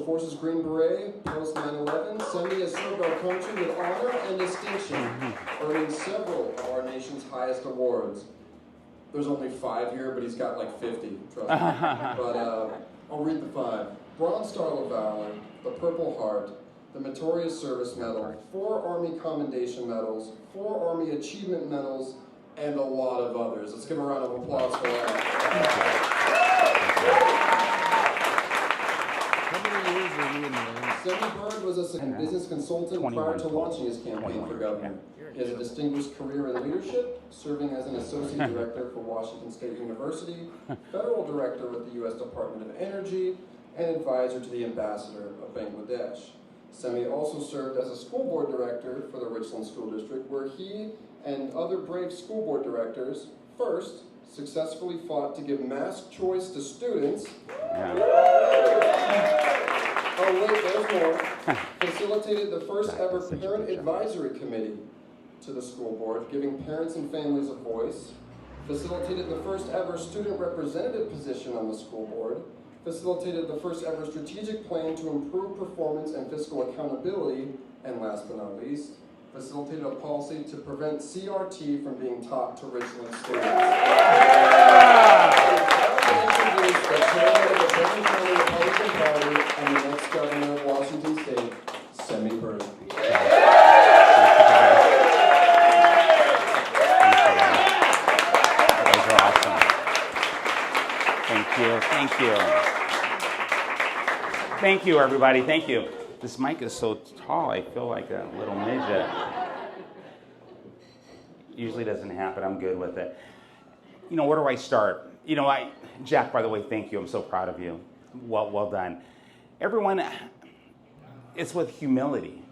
Forces Green Beret, post 9/11. Semi has served our country with honor and distinction, earning several of our nation's highest awards. There's only 5 here, but he's got like 50, trust me. But I'll read the 5. Bronze Star of Valor, the Purple Heart, the Meritorious Service Medal, 4 Army Commendation Medals, 4 Army Achievement Medals, and a lot of others. Let's give a round of applause for that. How many years were you in the Army? Semi Bird was a business consultant prior to launching his campaign for governor. He has a distinguished career in leadership, serving as an associate director for Washington State University, federal director with the U.S. Department of Energy, and advisor to the ambassador of Bangladesh. Semi also served as a school board director for the Richland School District, where he and other brave school board directors first successfully fought to give mask choice to students. Oh wait, there's more. Facilitated the first ever parent advisory committee to the school board, giving parents and families a voice. Facilitated the first ever student representative position on the school board. Facilitated the first ever strategic plan to improve performance and fiscal accountability. And last but not least, facilitated a policy to prevent CRT from being taught to Richland students. Introduce the chairman of the Benton County Republican Party and the next governor of Washington State, Semi Bird. Thank you. Thank you, everybody. Thank you. This mic is so tall, I feel like a little midget. Usually doesn't happen. I'm good with it. You know, where do I start? You know, Jack, by the way, thank you. I'm so proud of you. Well done. Everyone, it's with humility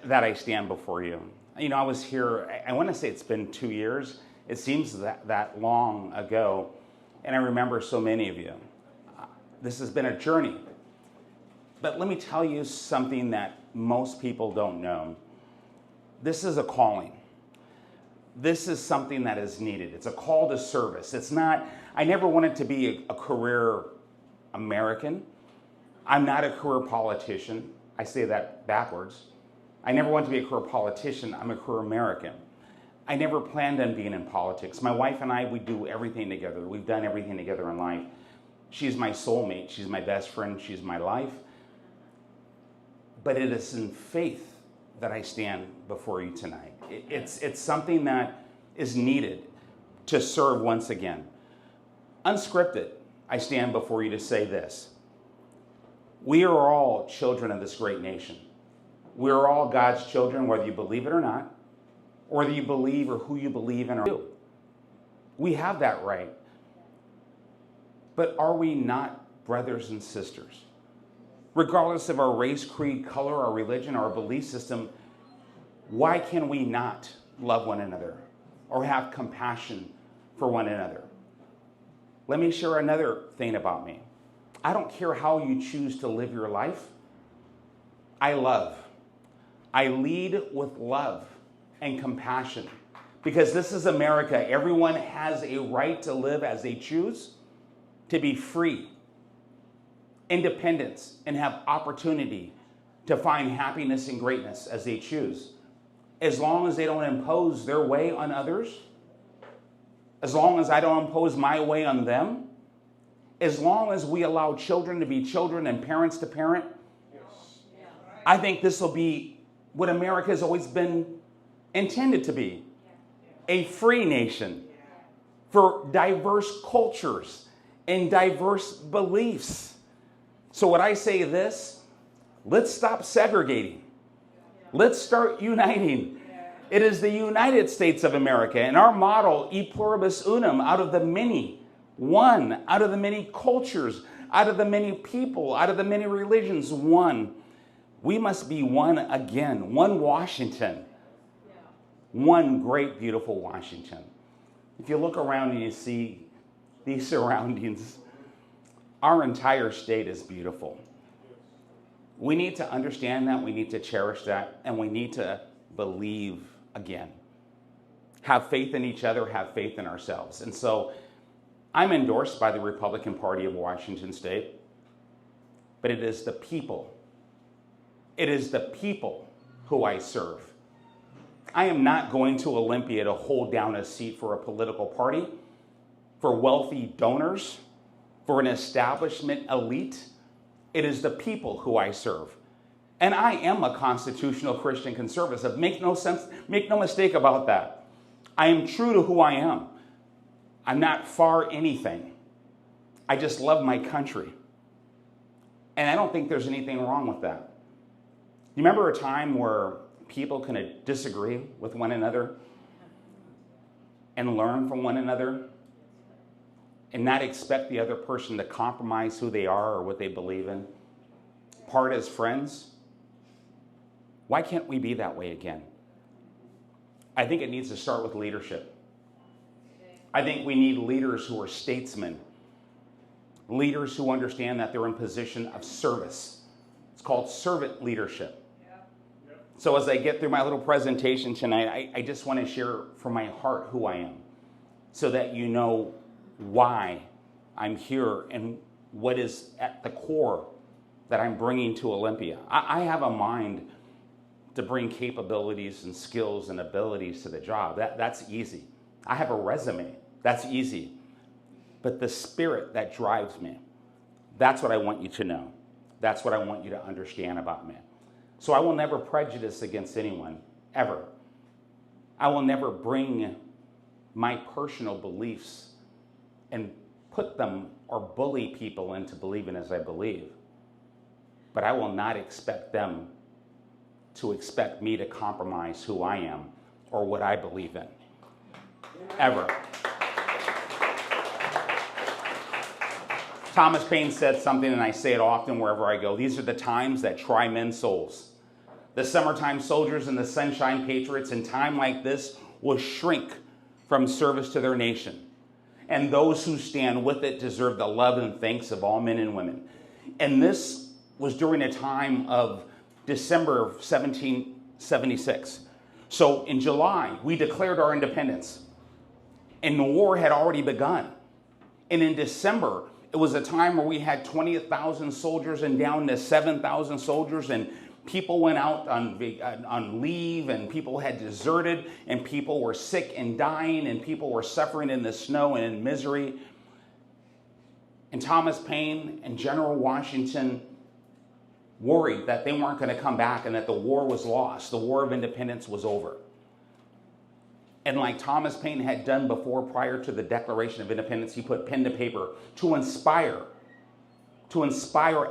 that I stand before you. You know, I was here, I want to say it's been 2 years. It seems that long ago. And I remember so many of you. This has been a journey. But let me tell you something that most people don't know. This is a calling. This is something that is needed. It's a call to service. It's not, I never wanted to be a career American. I'm not a career politician. I say that backwards. I never wanted to be a career politician. I'm a career American. I never planned on being in politics. My wife and I, we do everything together. We've done everything together in life. She's my soulmate. She's my best friend. She's my life. But it is in faith that I stand before you tonight. It's something that is needed to serve once again. Unscripted, I stand before you to say this. We are all children of this great nation. We are all God's children, whether you believe it or not, or whether you believe or who you believe in or do. We have that right. But are we not brothers and sisters? Regardless of our race, creed, color, our religion, our belief system, why can we not love one another or have compassion for one another? Let me share another thing about me. I don't care how you choose to live your life. I love. I lead with love and compassion because this is America. Everyone has a right to live as they choose, to be free, independence, and have opportunity to find happiness and greatness as they choose. As long as they don't impose their way on others, as long as I don't impose my way on them, as long as we allow children to be children and parents to parent, I think this will be what America has always been intended to be, a free nation for diverse cultures and diverse beliefs. So when I say this, let's stop segregating. Let's start uniting. It is the United States of America, and our motto, e pluribus unum, out of the many, one, out of the many cultures, out of the many people, out of the many religions, one. We must be one again, one Washington, one great, beautiful Washington. If you look around and you see these surroundings, our entire state is beautiful. We need to understand that, we need to cherish that, and we need to believe again. Have faith in each other, have faith in ourselves. And so I'm endorsed by the Republican Party of Washington State. but it is the people. It is the people who I serve. I am not going to Olympia to hold down a seat for a political party, for wealthy donors, for an establishment elite. It is the people who I serve. And I am a constitutional Christian conservative. Make no mistake about that. I am true to who I am. I'm not far anything. I just love my country. And I don't think there's anything wrong with that. You remember a time where people can disagree with one another and learn from one another and not expect the other person to compromise who they are or what they believe in? Part as friends. Why can't we be that way again? I think it needs to start with leadership. I think we need leaders who are statesmen, leaders who understand that they're in position of service. It's called servant leadership. So as I get through my little presentation tonight, I just want to share from my heart who I am so that you know why I'm here and what is at the core that I'm bringing to Olympia. I have a mind to bring capabilities and skills and abilities to the job. That's easy. I have a resume. That's easy. But the spirit that drives me, that's what I want you to know. That's what I want you to understand about me. So I will never prejudice against anyone, ever. I will never bring my personal beliefs and put them or bully people into believing as I believe. But I will not expect them to expect me to compromise who I am or what I believe in, ever. Thomas Paine said something, and I say it often wherever I go. These are the times that try men's souls. The summertime soldiers and the sunshine patriots in time like this will shrink from service to their nation. And those who stand with it deserve the love and thanks of all men and women. And this was during a time of December of 1776. So in July, we declared our independence. And the war had already begun. And in December, it was a time where we had 20,000 soldiers and down to 7,000 soldiers, and people went out on leave, and people had deserted, and people were sick and dying, and people were suffering in the snow and in misery. And Thomas Paine and General Washington worried that they weren't going to come back and that the war was lost. The War of Independence was over. And like Thomas Paine had done before, prior to the Declaration of Independence, he put pen to paper to inspire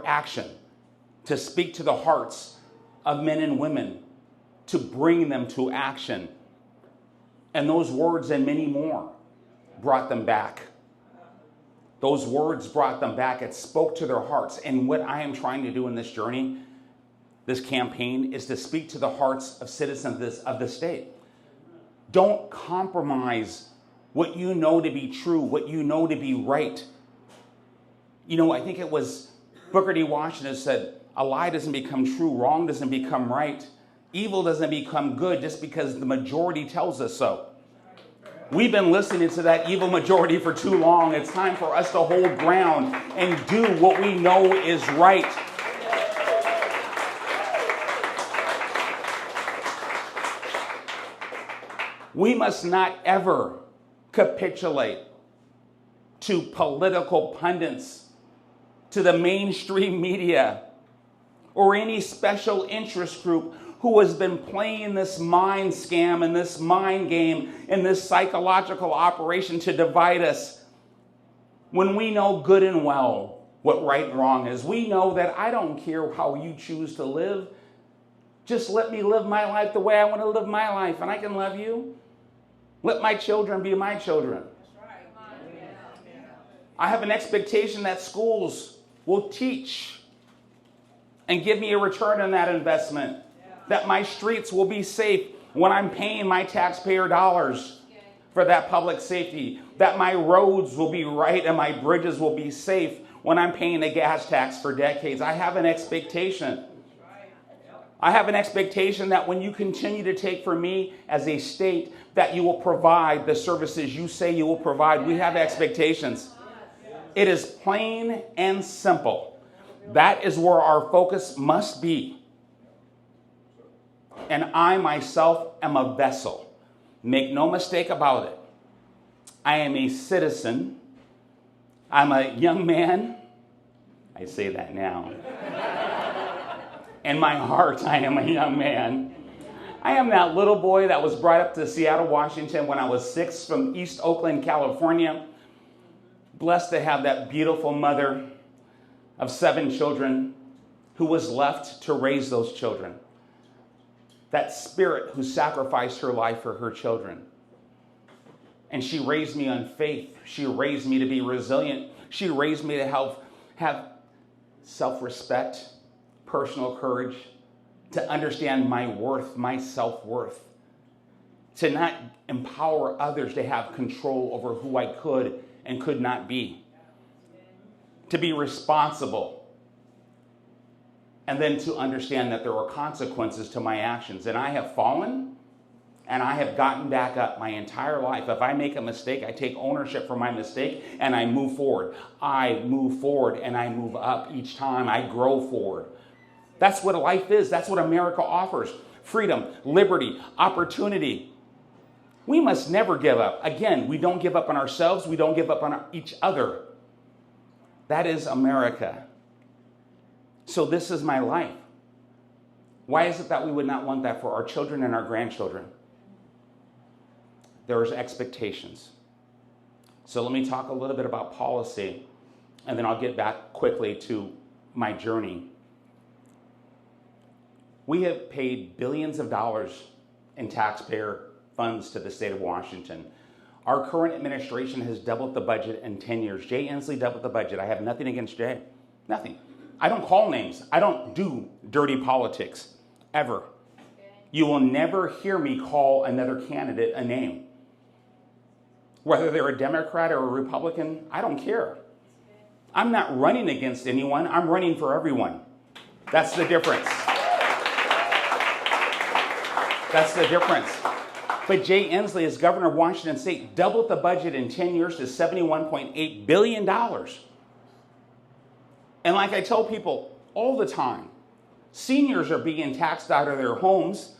action, to speak to the hearts of men and women, to bring them to action. And those words and many more brought them back. Those words brought them back. It spoke to their hearts. And what I am trying to do in this journey, this campaign, is to speak to the hearts of citizens of the state. Don't compromise what you know to be true, what you know to be right. You know, I think it was Booker T. Washington said, a lie doesn't become true, wrong doesn't become right, evil doesn't become good just because the majority tells us so. We've been listening to that evil majority for too long. It's time for us to hold ground and do what we know is right. We must not ever capitulate to political pundits, to the mainstream media, or any special interest group who has been playing this mind scam and this mind game and this psychological operation to divide us, when we know good and well what right and wrong is. We know that I don't care how you choose to live. Just let me live my life the way I want to live my life, and I can love you. Let my children be my children. I have an expectation that schools will teach and give me a return on that investment. That my streets will be safe when I'm paying my taxpayer dollars for that public safety. That my roads will be right and my bridges will be safe when I'm paying a gas tax for decades. I have an expectation. I have an expectation that when you continue to take from me as a state, that you will provide the services you say you will provide. We have expectations. It is plain and simple. That is where our focus must be. And I myself am a vessel. Make no mistake about it. I am a citizen. I'm a young man. I say that now. In my heart, I am a young man. I am that little boy that was brought up to Seattle, Washington when I was 6 from East Oakland, California. Blessed to have that beautiful mother of 7 children who was left to raise those children. That spirit who sacrificed her life for her children. And she raised me on faith. She raised me to be resilient. She raised me to have self-respect, personal courage, to understand my worth, my self-worth, to not empower others to have control over who I could and could not be, to be responsible, and then to understand that there are consequences to my actions. And I have fallen, and I have gotten back up my entire life. If I make a mistake, I take ownership for my mistake, and I move forward. I move forward, and I move up each time. I grow forward. That's what life is. That's what America offers. Freedom, liberty, opportunity. We must never give up. Again, we don't give up on ourselves. We don't give up on each other. That is America. So this is my life. Why is it that we would not want that for our children and our grandchildren? There's expectations. So let me talk a little bit about policy, and then I'll get back quickly to my journey. We have paid billions of dollars in taxpayer funds to the state of Washington. Our current administration has doubled the budget in 10 years. Jay Inslee doubled the budget. I have nothing against Jay. Nothing. I don't call names. I don't do dirty politics, ever. You will never hear me call another candidate a name. Whether they're a Democrat or a Republican, I don't care. I'm not running against anyone. I'm running for everyone. That's the difference. That's the difference. But Jay Inslee, as governor of Washington State, doubled the budget in 10 years to $71.8 billion. And like I tell people all the time, seniors are being taxed out of their homes.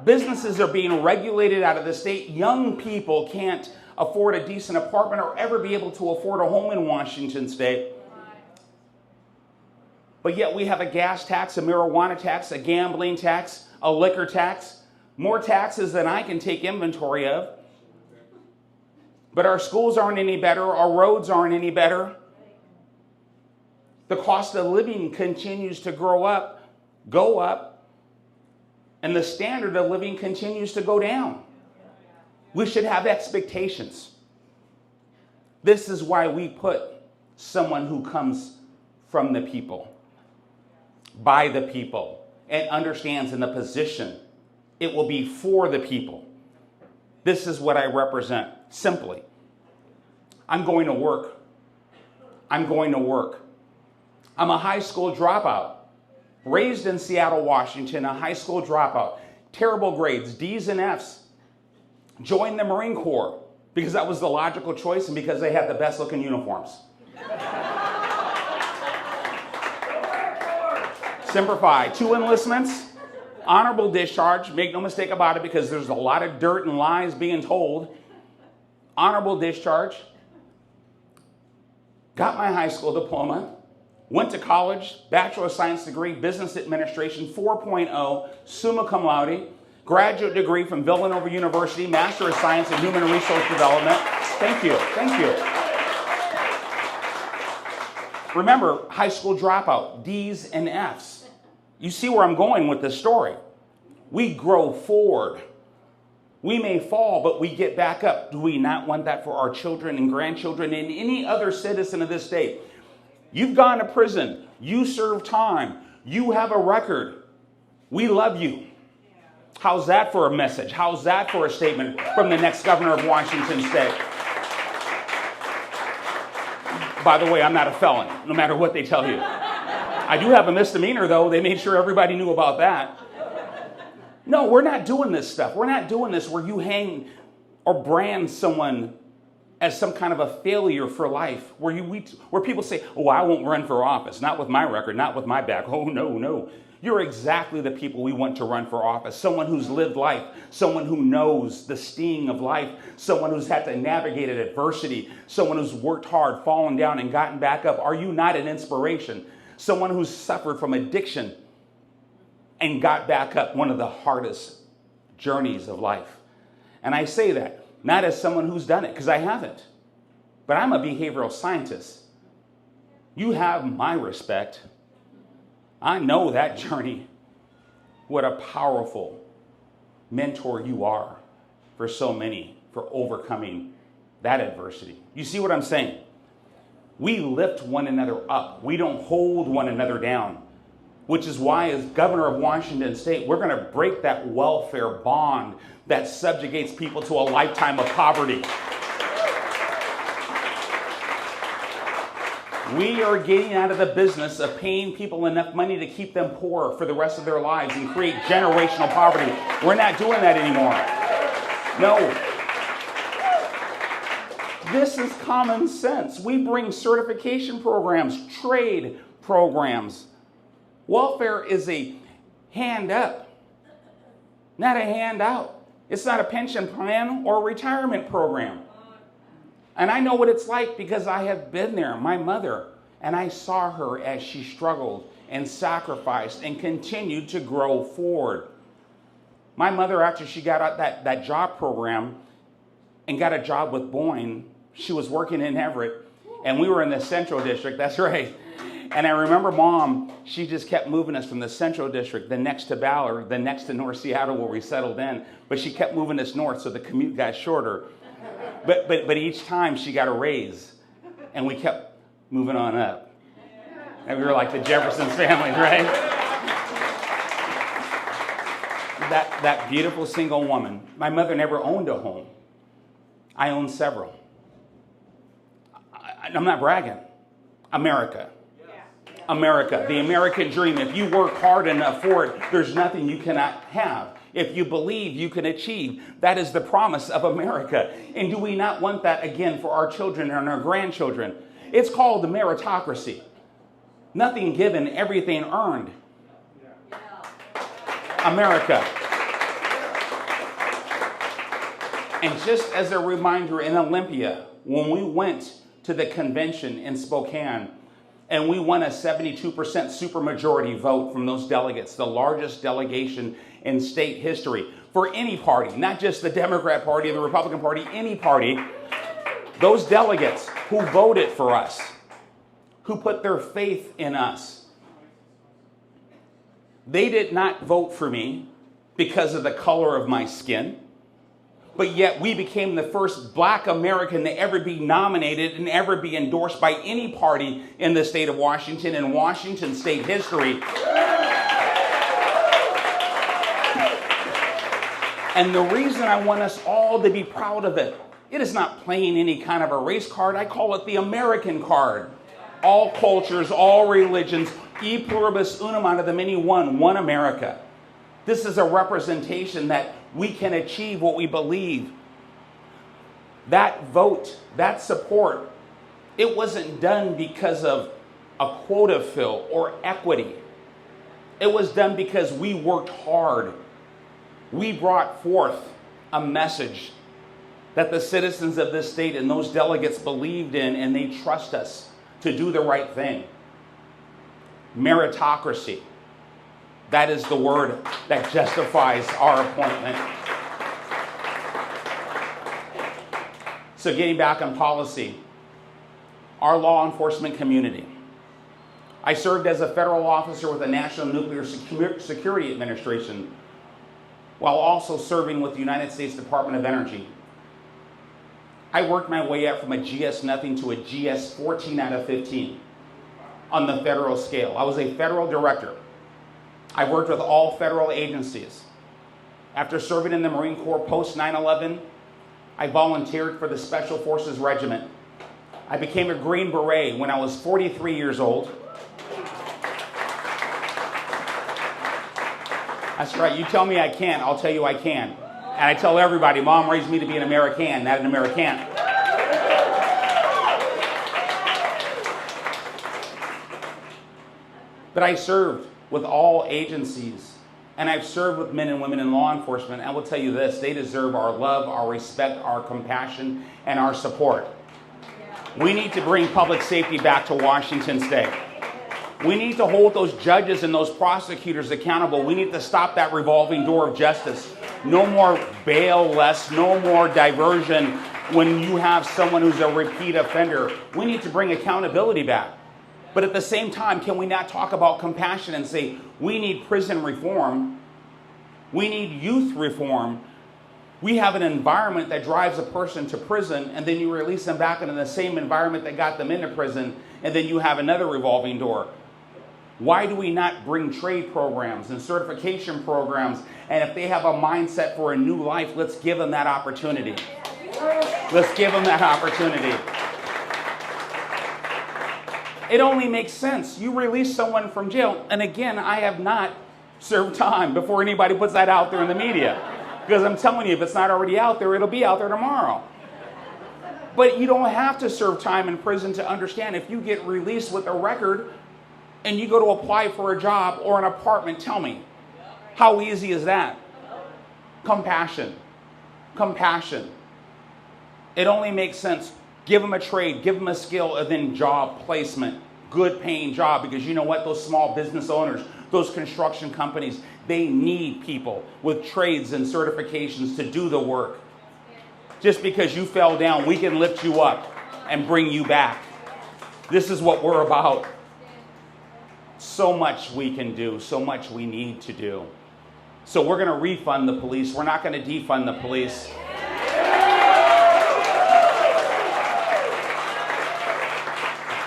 Businesses are being regulated out of the state. Young people can't afford a decent apartment or ever be able to afford a home in Washington State. But yet we have a gas tax, a marijuana tax, a gambling tax, a liquor tax. More taxes than I can take inventory of. But our schools aren't any better. Our roads aren't any better. The cost of living continues to go up, and the standard of living continues to go down. We should have expectations. This is why we put someone who comes from the people, by the people, and understands in the position. It will be for the people. This is what I represent, simply. I'm going to work. I'm going to work. I'm a high school dropout. Raised in Seattle, Washington, a high school dropout. Terrible grades, D's and F's. Joined the Marine Corps because that was the logical choice and because they had the best looking uniforms. Semper Fi, 2 enlistments. Honorable discharge, make no mistake about it, because there's a lot of dirt and lies being told. Honorable discharge. Got my high school diploma. Went to college, Bachelor of Science degree, Business Administration 4.0, summa cum laude. Graduate degree from Villanova University, Master of Science in Human Resource Development. Thank you, thank you. Remember, high school dropout, D's and F's. You see where I'm going with this story. We grow forward. We may fall, but we get back up. Do we not want that for our children and grandchildren and any other citizen of this state? You've gone to prison. You served time. You have a record. We love you. How's that for a message? How's that for a statement from the next governor of Washington State? By the way, I'm not a felon, no matter what they tell you. I do have a misdemeanor, though. They made sure everybody knew about that. No, we're not doing this stuff. We're not doing this where you hang or brand someone as some kind of a failure for life, where people say, oh, I won't run for office, not with my record, not with my back. Oh, no, no. You're exactly the people we want to run for office. Someone who's lived life, someone who knows the sting of life, someone who's had to navigate adversity, someone who's worked hard, fallen down, and gotten back up. Are you not an inspiration? Someone who's suffered from addiction and got back up, one of the hardest journeys of life. And I say that not as someone who's done it, because I haven't, but I'm a behavioral scientist. You have my respect. I know that journey. What a powerful mentor you are for so many, for overcoming that adversity. You see what I'm saying? We lift one another up. We don't hold one another down, which is why, as governor of Washington State, we're going to break that welfare bond that subjugates people to a lifetime of poverty. We are getting out of the business of paying people enough money to keep them poor for the rest of their lives and create generational poverty. We're not doing that anymore. No. This is common sense. We bring certification programs, trade programs. Welfare is a hand up, not a handout. It's not a pension plan or a retirement program. And I know what it's like because I have been there. My mother, and I saw her as she struggled and sacrificed and continued to grow forward. My mother, after she got out that job program and got a job with Boeing, she was working in Everett, and we were in the Central District. That's right. And I remember Mom, she just kept moving us from the Central District, the next to Ballard, the next to North Seattle where we settled in. But she kept moving us north, so the commute got shorter. But each time she got a raise, and we kept moving on up. And we were like the Jeffersons family, right? That beautiful single woman. My mother never owned a home. I owned several. I'm not bragging. America. America, the American dream. If you work hard enough for it, there's nothing you cannot have. If you believe, you can achieve. That is the promise of America. And do we not want that again for our children and our grandchildren? It's called the meritocracy. Nothing given, everything earned. America. And just as a reminder, in Olympia, when we went to the convention in Spokane, and we won a 72% supermajority vote from those delegates, the largest delegation in state history for any party, not just the Democrat Party or the Republican Party, any party. Those delegates who voted for us, who put their faith in us, they did not vote for me because of the color of my skin. But yet we became the first Black American to ever be nominated and ever be endorsed by any party in the state of Washington in Washington state history. And the reason I want us all to be proud of it, it is not playing any kind of a race card. I call it the American card. All cultures, all religions, e pluribus unum, out of the many one America. This is a representation that we can achieve what we believe. That vote, that support, it wasn't done because of a quota fill or equity. It was done because we worked hard. We brought forth a message that the citizens of this state and those delegates believed in, and they trust us to do the right thing. Meritocracy. That is the word that justifies our appointment. So getting back on policy, our law enforcement community. I served as a federal officer with the National Nuclear Security Administration while also serving with the United States Department of Energy. I worked my way up from a GS nothing to a GS 14 out of 15 on the federal scale. I was a federal director. I worked with all federal agencies. After serving in the Marine Corps post 9/11, I volunteered for the Special Forces Regiment. I became a Green Beret when I was 43 years old. That's right, you tell me I can't, I'll tell you I can. And I tell everybody, Mom raised me to be an American, not an American. But I served with all agencies, and I've served with men and women in law enforcement. And I will tell you this, they deserve our love, our respect, our compassion, and our support. We need to bring public safety back to Washington State. We need to hold those judges and those prosecutors accountable. We need to stop that revolving door of justice. No more bail less, no more diversion when you have someone who's a repeat offender. We need to bring accountability back. But at the same time, can we not talk about compassion and say, we need prison reform, we need youth reform. We have an environment that drives a person to prison, and then you release them back into the same environment that got them into prison, and then you have another revolving door. Why do we not bring trade programs and certification programs? And if they have a mindset for a new life, let's give them that opportunity. Let's give them that opportunity. It only makes sense. You release someone from jail, and again, I have not served time before anybody puts that out there in the media. Because I'm telling you, if it's not already out there, it'll be out there tomorrow. But you don't have to serve time in prison to understand. If you get released with a record and you go to apply for a job or an apartment, tell me, how easy is that? Compassion. Compassion. It only makes sense. Give them a trade, give them a skill, and then job placement. Good paying job, because you know what? Those small business owners, those construction companies, they need people with trades and certifications to do the work. Just because you fell down, we can lift you up and bring you back. This is what we're about. So much we can do, so much we need to do. So we're going to refund the police. We're not going to defund the police.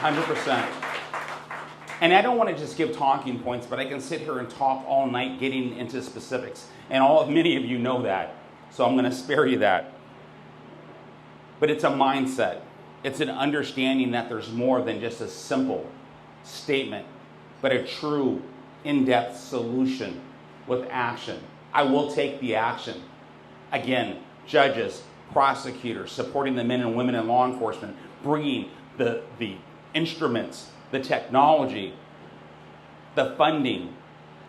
100%. And I don't want to just give talking points, but I can sit here and talk all night getting into specifics. And many of you know that. So I'm going to spare you that. But it's a mindset. It's an understanding that there's more than just a simple statement, but a true, in-depth solution with action. I will take the action. Again, judges, prosecutors, supporting the men and women in law enforcement, bringing the instruments, the technology, the funding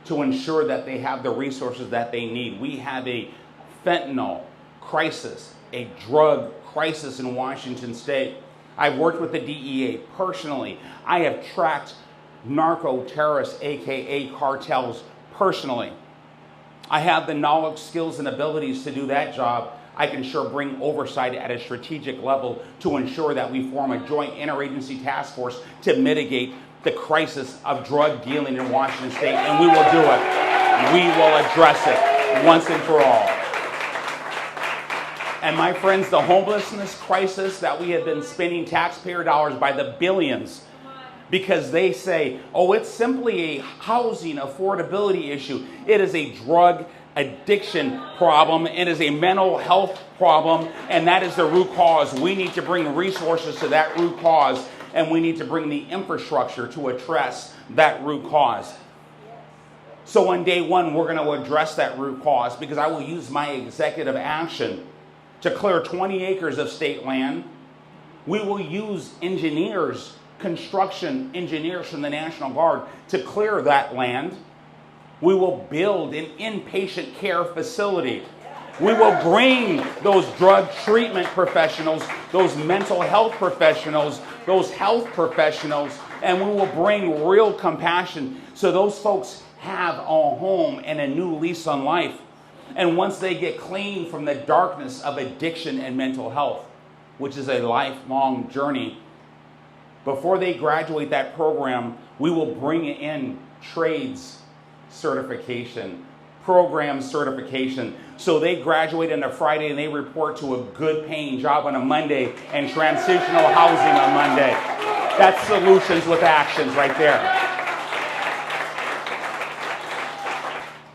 to ensure that they have the resources that they need. We have a fentanyl crisis, a drug crisis in Washington State. I've worked with the DEA personally. I have tracked narco-terrorists, aka cartels, personally. I have the knowledge, skills, and abilities to do that job. I can sure bring oversight at a strategic level to ensure that we form a joint interagency task force to mitigate the crisis of drug dealing in Washington State, and we will do it. We will address it once and for all. And my friends, the homelessness crisis that we have been spending taxpayer dollars by the billions because they say, oh, it's simply a housing affordability issue. It is a drug addiction problem. It is a mental health problem, and that is the root cause. We need to bring resources to that root cause, and we need to bring the infrastructure to address that root cause. So on day one, we're going to address that root cause because I will use my executive action to clear 20 acres of state land. We will use engineers, construction engineers from the National Guard to clear that land. We will build an inpatient care facility. We will bring those drug treatment professionals, those mental health professionals, those health professionals, and we will bring real compassion so those folks have a home and a new lease on life. And once they get clean from the darkness of addiction and mental health, which is a lifelong journey, before they graduate that program, we will bring in trades certification, program certification. So they graduate on a Friday and they report to a good paying job on a Monday and transitional housing on Monday. That's solutions with actions right there.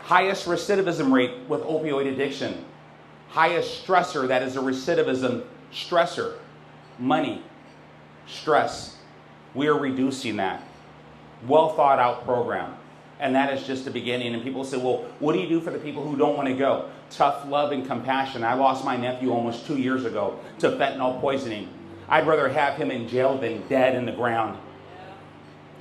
Highest recidivism rate with opioid addiction. Highest stressor, that is a recidivism stressor. Money, stress. We are reducing that. Well thought out program. And that is just the beginning. And people say, well, what do you do for the people who don't want to go? Tough love and compassion. I lost my nephew almost 2 years ago to fentanyl poisoning. I'd rather have him in jail than dead in the ground.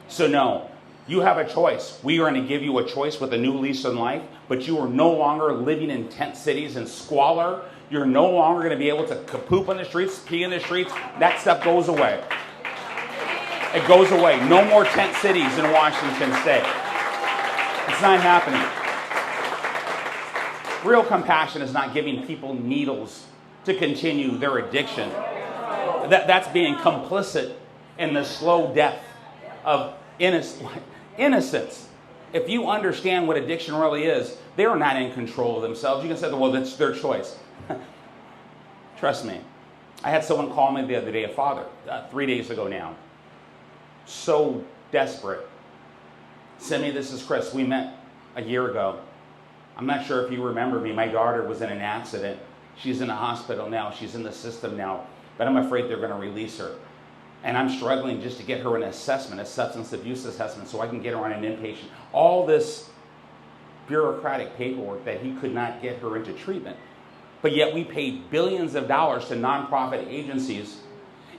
So no, You have a choice. We are going to give you a choice with a new lease on life, but you are no longer living in tent cities and squalor. You're no longer going to be able to poop on the streets, pee in the streets. That stuff goes away. It goes away. No more tent cities in Washington State. It's not happening. Real compassion is not giving people needles to continue their addiction. That's being complicit in the slow death of innocence. If you understand what addiction really is, they are not in control of themselves. You can say, well, that's their choice. Trust me. I had someone call me the other day, a father, 3 days ago now. So desperate. Simi, this is Chris. We met a year ago. I'm not sure if you remember me. My daughter was in an accident. She's in a hospital now. She's in the system now. But I'm afraid they're going to release her. And I'm struggling just to get her an assessment, a substance abuse assessment, so I can get her on an inpatient. All this bureaucratic paperwork that he could not get her into treatment. But yet we paid billions of dollars to nonprofit agencies,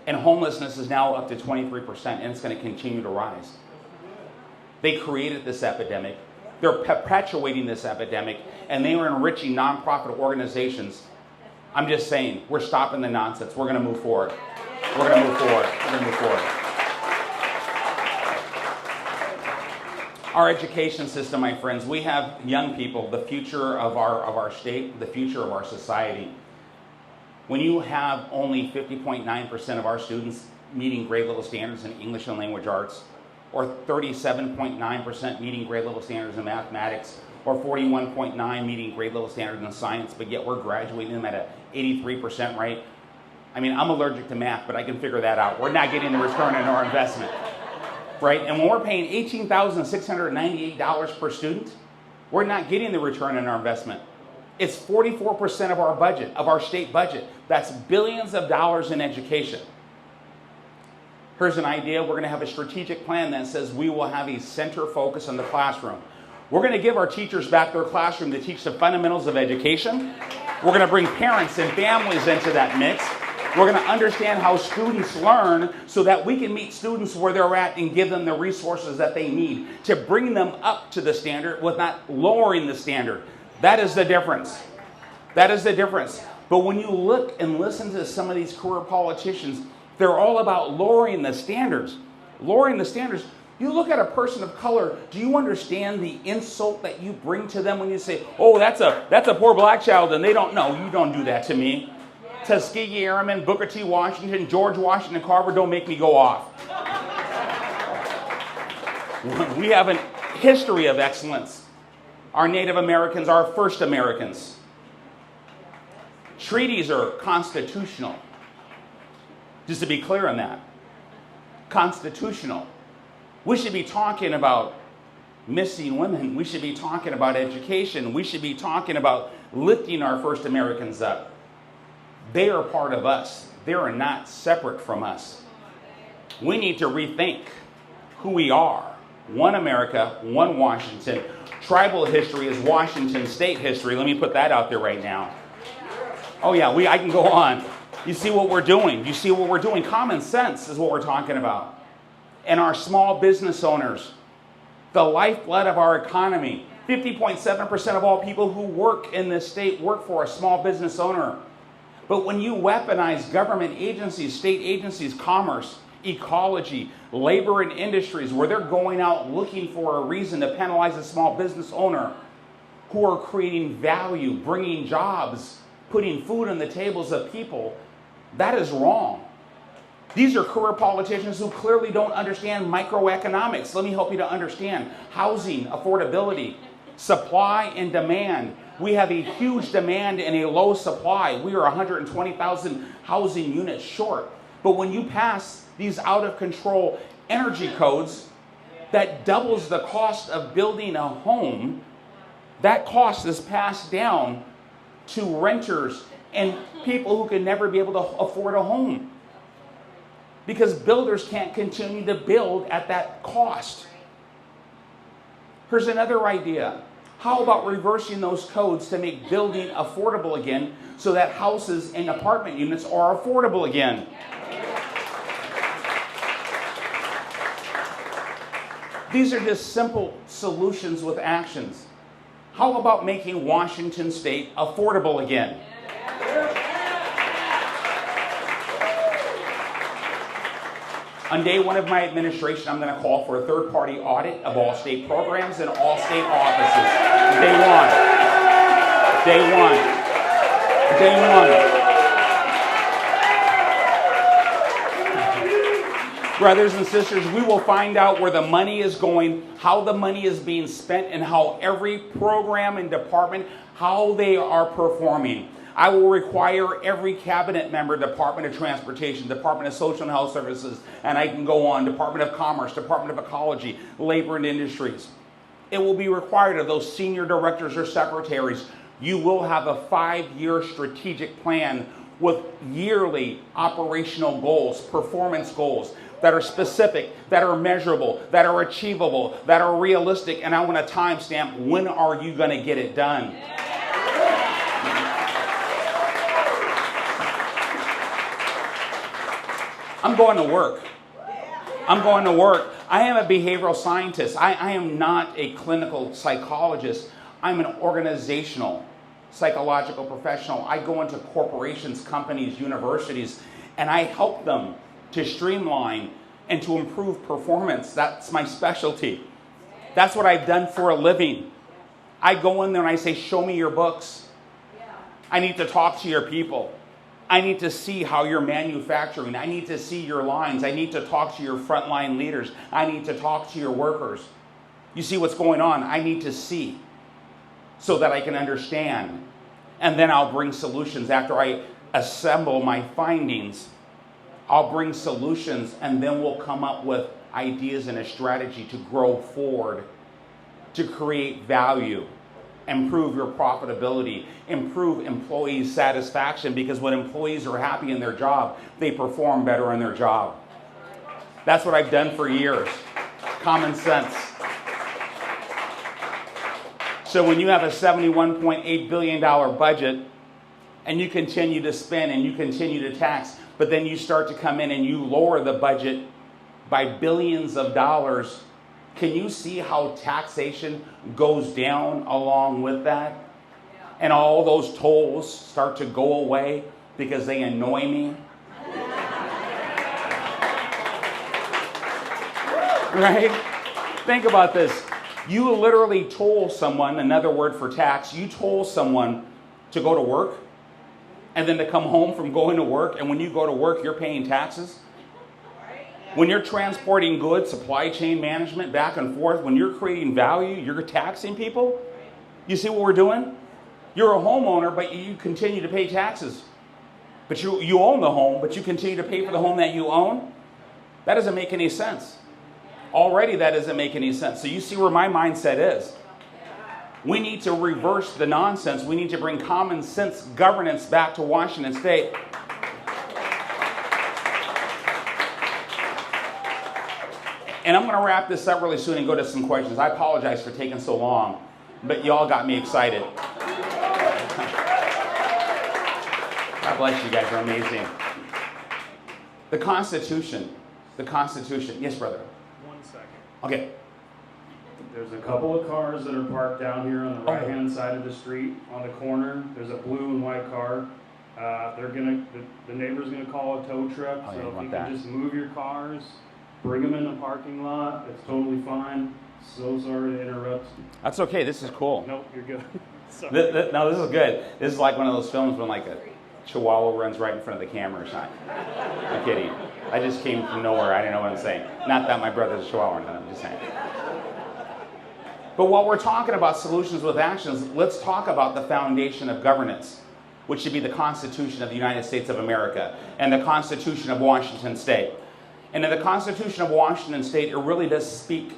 and homelessness is now up to 23%, and it's going to continue to rise. They created this epidemic. They're perpetuating this epidemic, and they are enriching nonprofit organizations. I'm just saying, we're stopping the nonsense. We're going to move forward. We're going to move forward. We're going to move forward. Our education system, my friends, we have young people, the future of our state, the future of our society. When you have only 50.9% of our students meeting grade level standards in English and language arts, or 37.9% meeting grade level standards in mathematics, or 41.9% meeting grade level standards in science, but yet we're graduating them at an 83% rate. I mean, I'm allergic to math, but I can figure that out. We're not getting the return on our investment, right? And when we're paying $18,698 per student, we're not getting the return on our investment. It's 44% of our budget, of our state budget. That's billions of dollars in education. Here's an idea. We're going to have a strategic plan that says we will have a center focus on the classroom. We're going to give our teachers back their classroom to teach the fundamentals of education. We're going to bring parents and families into that mix. We're going to understand how students learn so that we can meet students where they're at and give them the resources that they need to bring them up to the standard without lowering the standard. That is the difference. That is the difference. But when you look and listen to some of these career politicians, they're all about lowering the standards. Lowering the standards. You look at a person of color, do you understand the insult that you bring to them when you say, oh, that's a poor black child and they don't know? You don't do that to me. Tuskegee Airmen, Booker T. Washington, George Washington Carver, don't make me go off. We have a history of excellence. Our Native Americans are first Americans. Treaties are constitutional. Just to be clear on that. Constitutional. We should be talking about missing women. We should be talking about education. We should be talking about lifting our first Americans up. They are part of us. They are not separate from us. We need to rethink who we are. One America, one Washington. Tribal history is Washington state history. Let me put that out there right now. Oh yeah, I can go on. You see what we're doing. You see what we're doing. Common sense is what we're talking about. And our small business owners, the lifeblood of our economy. 50.7% of all people who work in this state work for a small business owner. But when you weaponize government agencies, state agencies, commerce, ecology, labor and industries, where they're going out looking for a reason to penalize a small business owner who are creating value, bringing jobs, putting food on the tables of people, that is wrong. These are career politicians who clearly don't understand microeconomics. Let me help you to understand housing, affordability, supply and demand. We have a huge demand and a low supply. We are 120,000 housing units short. But when you pass these out of control energy codes that doubles the cost of building a home, that cost is passed down to renters and people who can never be able to afford a home. Because builders can't continue to build at that cost. Here's another idea. How about reversing those codes to make building affordable again so that houses and apartment units are affordable again? These are just simple solutions with actions. How about making Washington State affordable again? On day one of my administration, I'm going to call for a third-party audit of all state programs and all state offices. Day one. Day one. Day one. Brothers and sisters, we will find out where the money is going, how the money is being spent, and how every program and department, how they are performing. I will require every cabinet member, Department of Transportation, Department of Social and Health Services, and I can go on, Department of Commerce, Department of Ecology, Labor and Industries. It will be required of those senior directors or secretaries. You will have a 5-year strategic plan with yearly operational goals, performance goals that are specific, that are measurable, that are achievable, that are realistic, and I want a timestamp. When are you going to get it done? I'm going to work. I'm going to work. I am a behavioral scientist. I am not a clinical psychologist. I'm an organizational, psychological professional. I go into corporations, companies, universities, and I help them to streamline and to improve performance. That's my specialty. That's what I've done for a living. I go in there and I say, show me your books. I need to talk to your people. I need to see how you're manufacturing. I need to see your lines. I need to talk to your frontline leaders. I need to talk to your workers. You see what's going on? I need to see so that I can understand. And then I'll bring solutions. After I assemble my findings, I'll bring solutions, and then we'll come up with ideas and a strategy to grow forward, to create value, improve your profitability, improve employee satisfaction, because when employees are happy in their job, they perform better in their job. That's what I've done for years. Common sense. So when you have a $71.8 billion budget and you continue to spend and you continue to tax, but then you start to come in and you lower the budget by billions of dollars, can you see how taxation goes down along with that? And all those tolls start to go away because they annoy me? Right? Think about this. You literally toll someone, another word for tax, you toll someone to go to work and then to come home from going to work, and when you go to work, you're paying taxes? When you're transporting goods, supply chain management, back and forth, when you're creating value, you're taxing people? You see what we're doing? You're a homeowner, but you continue to pay taxes. But you own the home, but you continue to pay for the home that you own? That doesn't make any sense. Already that doesn't make any sense. So you see where my mindset is. We need to reverse the nonsense. We need to bring common sense governance back to Washington State. And I'm going to wrap this up really soon and go to some questions. I apologize for taking so long, but y'all got me excited. God bless you guys, are amazing. The Constitution. Yes, brother. 1 second. Okay. There's a couple of cars that are parked down here on the right-hand side of the street on the corner. There's a blue and white car. The neighbor's gonna call a tow truck. Oh, yeah, so if you that. can just move your cars, bring them in the parking lot. It's totally fine. So sorry to interrupt. That's okay. This is cool. Nope, you're good. Sorry. No, this is good. This is like one of those films when like a chihuahua runs right in front of the camera or something. I'm kidding. I just came from nowhere. I didn't know what I'm saying. Not that my brother's a chihuahua. No, I'm just saying. But while we're talking about solutions with actions, let's talk about the foundation of governance, which should be the Constitution of the United States of America and the Constitution of Washington State. And in the Constitution of Washington State, it really does speak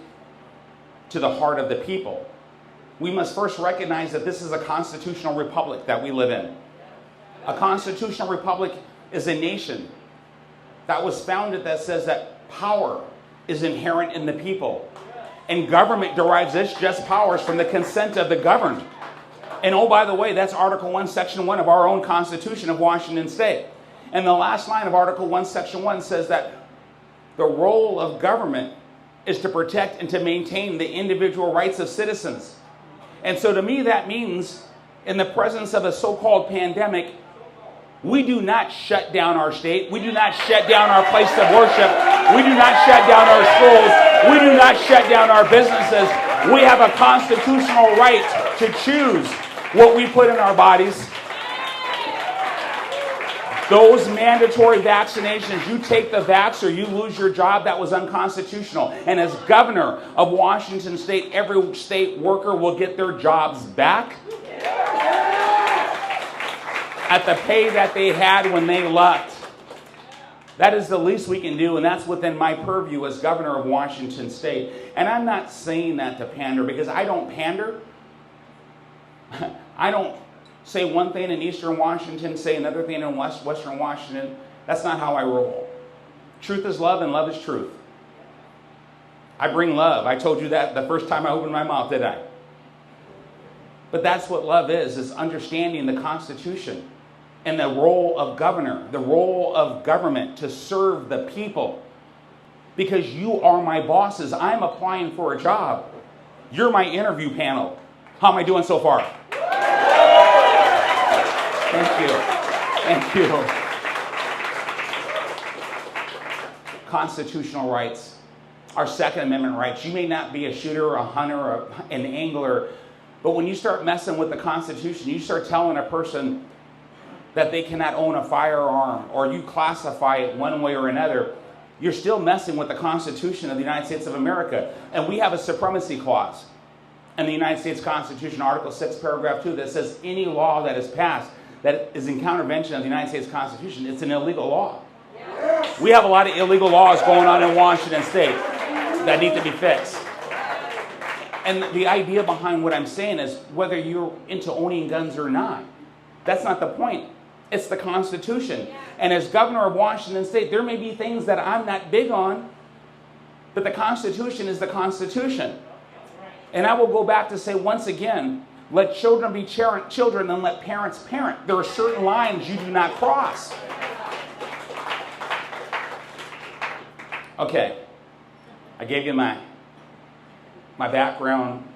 to the heart of the people. We must first recognize that this is a constitutional republic that we live in. A constitutional republic is a nation that was founded that says that power is inherent in the people. And government derives its just powers from the consent of the governed. And oh, by the way, that's Article 1, Section 1 of our own Constitution of Washington State. And the last line of Article 1, Section 1 says that the role of government is to protect and to maintain the individual rights of citizens. And so to me, that means in the presence of a so-called pandemic, we do not shut down our state. We do not shut down our place of worship. We do not shut down our schools. We do not shut down our businesses. We have a constitutional right to choose what we put in our bodies. Those mandatory vaccinations, you take the vax or you lose your job, that was unconstitutional. And as governor of Washington State, every state worker will get their jobs back at the pay that they had when they left. That is the least we can do, and that's within my purview as governor of Washington State. And I'm not saying that to pander, because I don't pander. I don't say one thing in Eastern Washington, say another thing in Western Washington. That's not how I roll. Truth is love, and love is truth. I bring love. I told you that the first time I opened my mouth, did I? But that's what love is understanding the Constitution and the role of governor, the role of government to serve the people. Because you are my bosses. I'm applying for a job. You're my interview panel. How am I doing so far? Thank you. Thank you. Constitutional rights. Our Second Amendment rights. You may not be a shooter, a hunter, or an angler, but when you start messing with the Constitution, you start telling a person that they cannot own a firearm, or you classify it one way or another, you're still messing with the Constitution of the United States of America. And we have a supremacy clause in the United States Constitution, Article 6, Paragraph 2, that says any law that is passed that is in countervention of the United States Constitution, it's an illegal law. Yes. We have a lot of illegal laws going on in Washington State that need to be fixed. And the idea behind what I'm saying is whether you're into owning guns or not, that's not the point. It's the Constitution. And as governor of Washington State, there may be things that I'm not big on, but the Constitution is the Constitution. And I will go back to say once again, let children be children and let parents parent. There are certain lines you do not cross. Okay, I gave you my background,